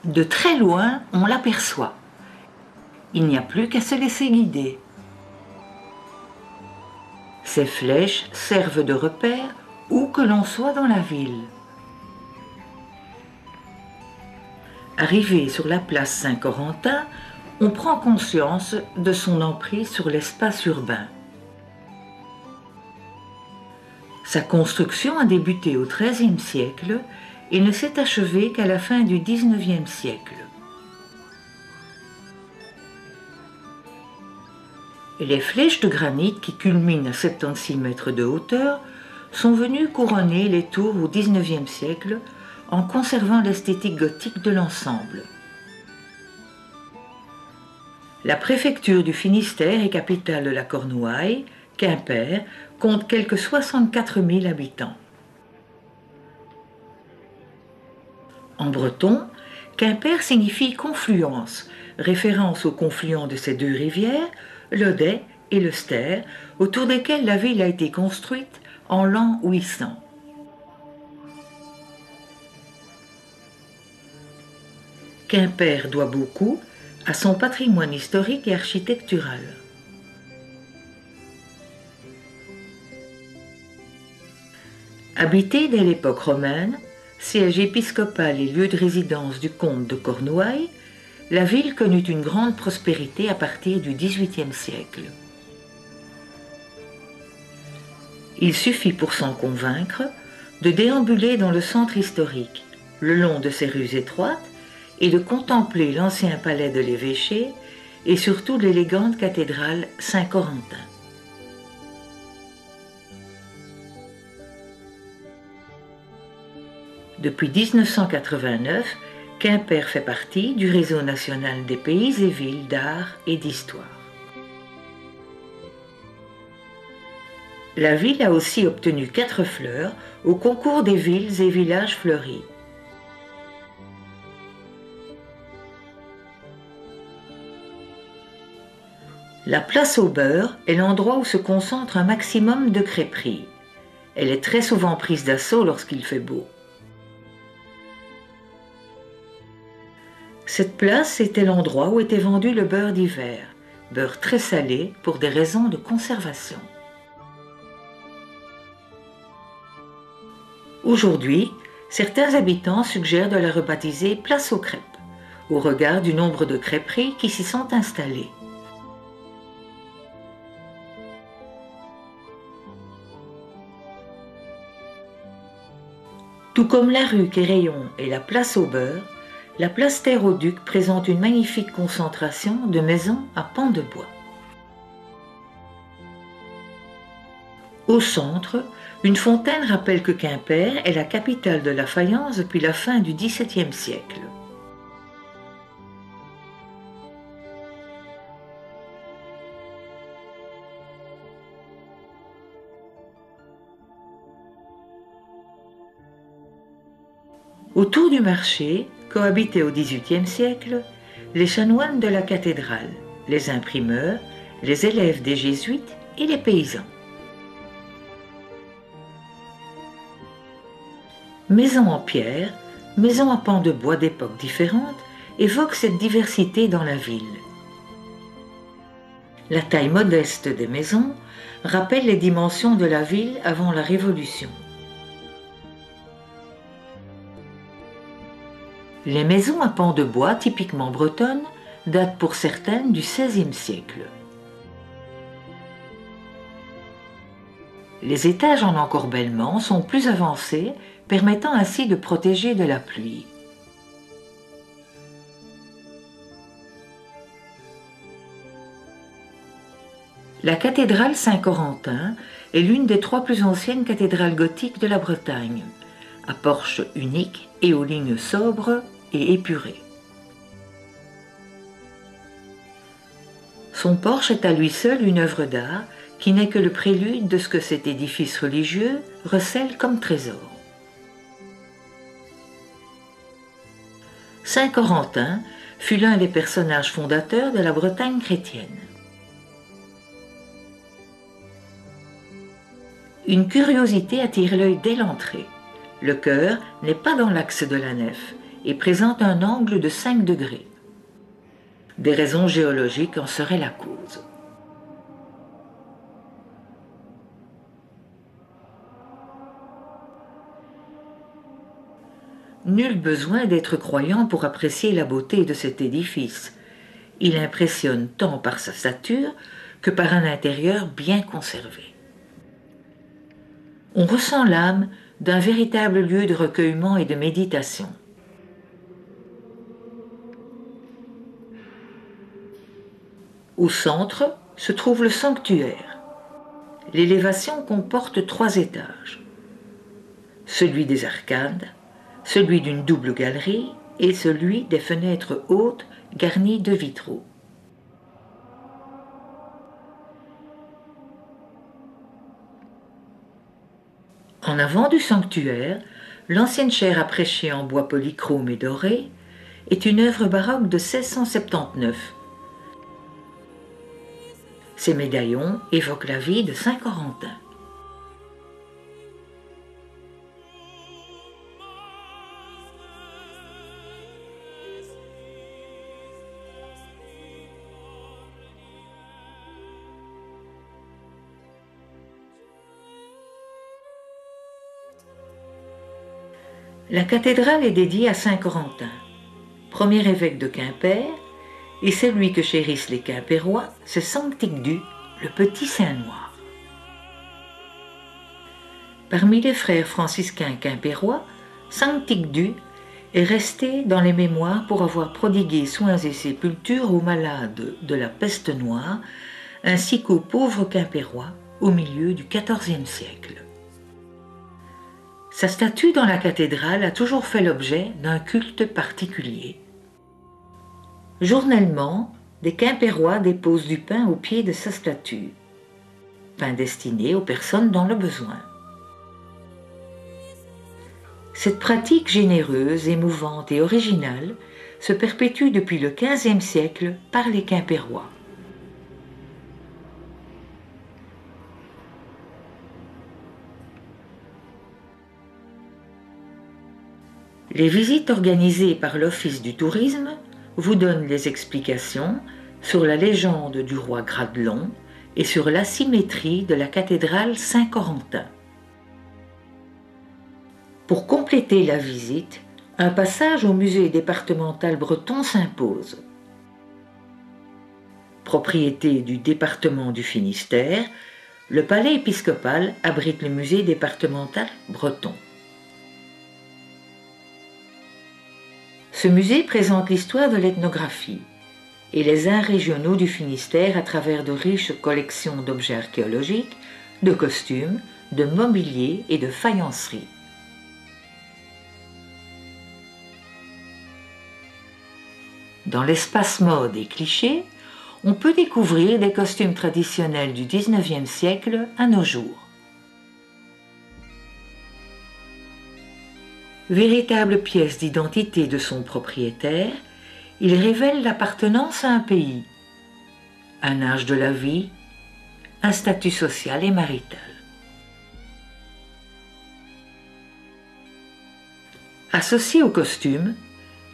De très loin, on l'aperçoit. Il n'y a plus qu'à se laisser guider. Ces flèches servent de repère où que l'on soit dans la ville. Arrivé sur la place Saint-Corentin, on prend conscience de son emprise sur l'espace urbain. Sa construction a débuté au XIIIe siècle et ne s'est achevée qu'à la fin du XIXe siècle. Les flèches de granit qui culminent à 76 mètres de hauteur sont venues couronner les tours au XIXe siècle en conservant l'esthétique gothique de l'ensemble. La préfecture du Finistère et capitale de la Cornouaille, Quimper, compte quelque 64 000 habitants. En breton, Quimper signifie confluence, référence au confluent de ces deux rivières, l'Odet et le Ster, autour desquels la ville a été construite en l'an 800. Quimper doit beaucoup à son patrimoine historique et architectural. Habitée dès l'époque romaine, siège épiscopal et lieu de résidence du comte de Cornouailles, la ville connut une grande prospérité à partir du XVIIIe siècle. Il suffit pour s'en convaincre de déambuler dans le centre historique, le long de ses rues étroites, et de contempler l'ancien palais de l'évêché et surtout l'élégante cathédrale Saint-Corentin. Depuis 1989, Quimper fait partie du réseau national des pays et villes d'art et d'histoire. La ville a aussi obtenu 4 fleurs au concours des villes et villages fleuris. La place au beurre est l'endroit où se concentre un maximum de crêperies. Elle est très souvent prise d'assaut lorsqu'il fait beau. Cette place était l'endroit où était vendu le beurre d'hiver, beurre très salé pour des raisons de conservation. Aujourd'hui, certains habitants suggèrent de la rebaptiser place aux crêpes, au regard du nombre de crêperies qui s'y sont installées. Tout comme la rue Quérayon et la place au beurre, la place Terre-au-Duc présente une magnifique concentration de maisons à pans de bois. Au centre, une fontaine rappelle que Quimper est la capitale de la faïence depuis la fin du XVIIe siècle. Autour du marché cohabitaient au XVIIIe siècle les chanoines de la cathédrale, les imprimeurs, les élèves des jésuites et les paysans. Maisons en pierre, maisons à pans de bois d'époques différentes évoquent cette diversité dans la ville. La taille modeste des maisons rappelle les dimensions de la ville avant la Révolution. Les maisons à pans de bois typiquement bretonnes datent pour certaines du XVIe siècle. Les étages en encorbellement sont plus avancés, permettant ainsi de protéger de la pluie. La cathédrale Saint-Corentin est l'une des 3 plus anciennes cathédrales gothiques de la Bretagne, à porche unique et aux lignes sobres et épurées. Son porche est à lui seul une œuvre d'art qui n'est que le prélude de ce que cet édifice religieux recèle comme trésor. Saint-Corentin fut l'un des personnages fondateurs de la Bretagne chrétienne. Une curiosité attire l'œil dès l'entrée. Le chœur n'est pas dans l'axe de la nef. et présente un angle de 5 degrés. Des raisons géologiques en seraient la cause. Nul besoin d'être croyant pour apprécier la beauté de cet édifice. Il impressionne tant par sa stature que par un intérieur bien conservé. On ressent l'âme d'un véritable lieu de recueillement et de méditation. Au centre se trouve le sanctuaire. L'élévation comporte 3 étages. Celui des arcades, celui d'une double galerie et celui des fenêtres hautes garnies de vitraux. En avant du sanctuaire, l'ancienne chaire à prêcher en bois polychrome et doré est une œuvre baroque de 1679. Ces médaillons évoquent la vie de saint Corentin. La cathédrale est dédiée à saint Corentin, premier évêque de Quimper, et celui que chérissent les Quimpérois, c'est Sancticdu, le petit saint noir. Parmi les frères franciscains quimpérois, Sancticdu est resté dans les mémoires pour avoir prodigué soins et sépultures aux malades de la peste noire, ainsi qu'aux pauvres Quimpérois au milieu du XIVe siècle. Sa statue dans la cathédrale a toujours fait l'objet d'un culte particulier. Journellement, des Quimpérois déposent du pain au pied de sa statue, pain destiné aux personnes dans le besoin. Cette pratique généreuse, émouvante et originale se perpétue depuis le XVe siècle par les Quimpérois. Les visites organisées par l'Office du tourisme vous donnent les explications sur la légende du roi Gradelon et sur l'asymétrie de la cathédrale Saint-Corentin. Pour compléter la visite, un passage au musée départemental breton s'impose. Propriété du département du Finistère, le palais épiscopal abrite le musée départemental breton. Ce musée présente l'histoire de l'ethnographie et les arts régionaux du Finistère à travers de riches collections d'objets archéologiques, de costumes, de mobilier et de faïencerie. Dans l'espace mode et clichés, on peut découvrir des costumes traditionnels du XIXe siècle à nos jours. Véritable pièce d'identité de son propriétaire, il révèle l'appartenance à un pays, un âge de la vie, un statut social et marital. Associées au costume,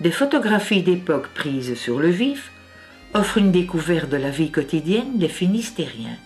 des photographies d'époque prises sur le vif offrent une découverte de la vie quotidienne des Finistériens.